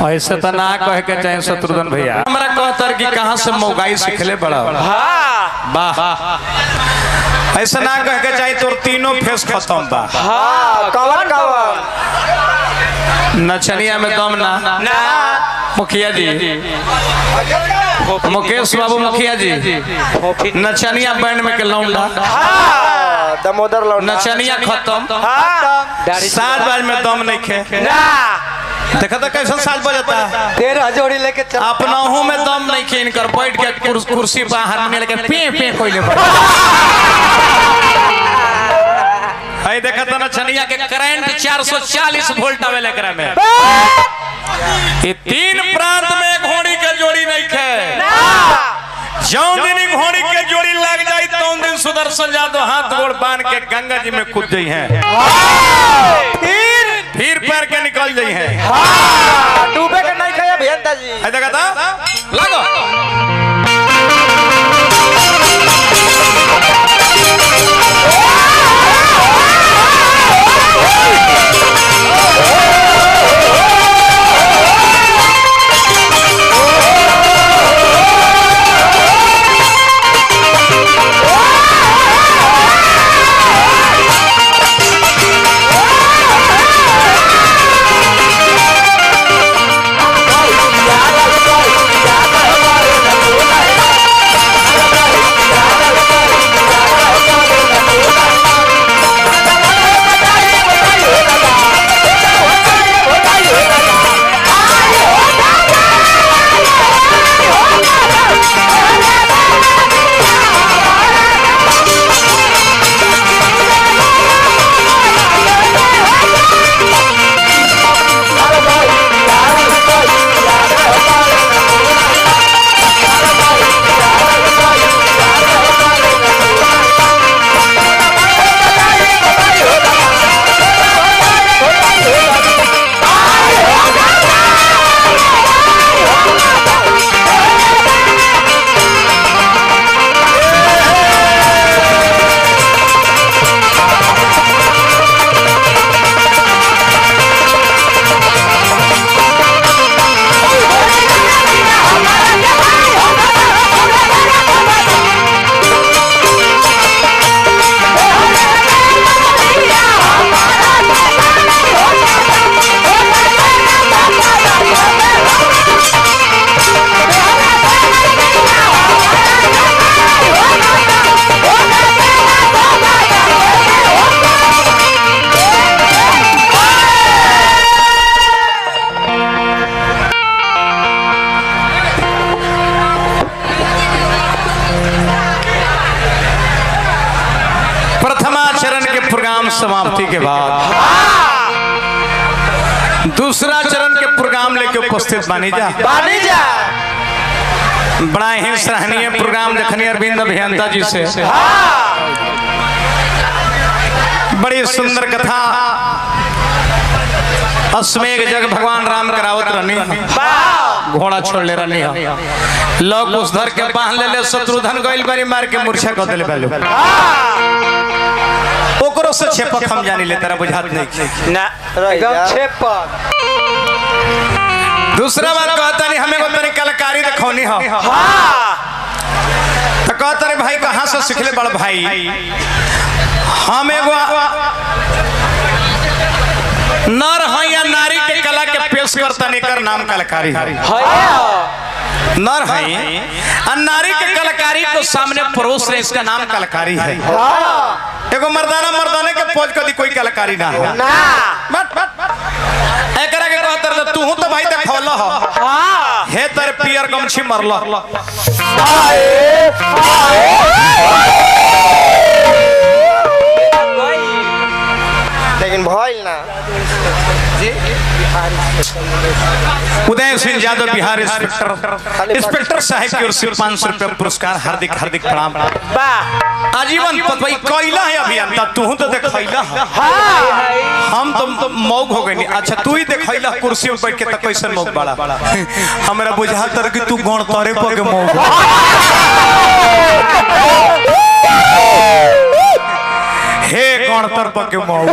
ऐसे तो ना कहे के चाहे शत्रुघ्न भैया हमरा कहतर कि कहां से मोगाई सिखले बड़ा वाह ऐसा ना कहे के चाहे तोर तीनों फेस खत्म बा कवन कवन नचनिया में दम ना मुखिया जी मुकेश बाबू मुखिया जी नचनिया बैंड में के लौंडा दमोदर लौंडा नचनिया खत्म सात बाज में दम नहीं खे देखा तो कैसा साज बजता 13 जोड़ी लेके चल अपनाहू में दम नहीं खे इनकर बैठ के कुर्सी पर हारमोनियम लेके पे पे कोइले है देखा तो नचनिया के करंट 440 वोल्ट आवे लेकरा में ये तीन प्रांत में घोड़ी के जोड़ी नहीं खे जौन दिन घोड़ी के जोड़ी लग जाए तो दिन सुदर्शन यादव हाथ गोड़ बांध के गंगा जी में कूद जाई हैं फिर पैर के निकल जाई हैं डूबे के नहीं खाया भेंता जी है देखा था लगो समाप्ति के बाद दूसरा चरण के प्रोग्राम लेके उपस्थित बानी जा बड़ा ही सराहनीय प्रोग्राम देखनी अरविंद अभियंता जी से बड़ी सुंदर कथा अश्वमेघ जग भगवान राम करावत रहनी घोड़ा छोड़ ले रहनी लोग उस धर के बांध ले शत्रुघ्न गइल बारी मार के मूर्छा कर देले बालू ओकरो से छेपक हम जानी ले तेरा बुझात नहीं ना एकदम छेपक दूसरा बात कहता नहीं हमें को तनी कलाकारी दिखौनी हो तो कहता रे भाई कहां से सिखले बड़ भाई हम एगो नर है या नारी के कला के पेश करता नहीं कर नाम कलाकारी है नर है और नारी के कलाकारी को सामने परोस रहे इसका नाम कलाकारी है एगो मर्दाने के पोज कदी कोई कलाकारी ना है ना एकरा के कहतर तू तो भाई देखौल हो हे तर पियर गमछी मरल लेकिन भइल ना जी उदय सिंह यादव बिहार इंस्पेक्टर साहब की ओर से 500 रुपया पुरस्कार हार्दिक हार्दिक प्रणाम आजीवन पदवी कोयला है अभियंता तू तो देखैला हम तो मौग हो गई अच्छा तू ही देखैला कुर्सी पर बैठ के त कैसन मौग बड़ा हमरा बुझा तर कि तू गण तरे पर के मौग हे गण तर पर के मौग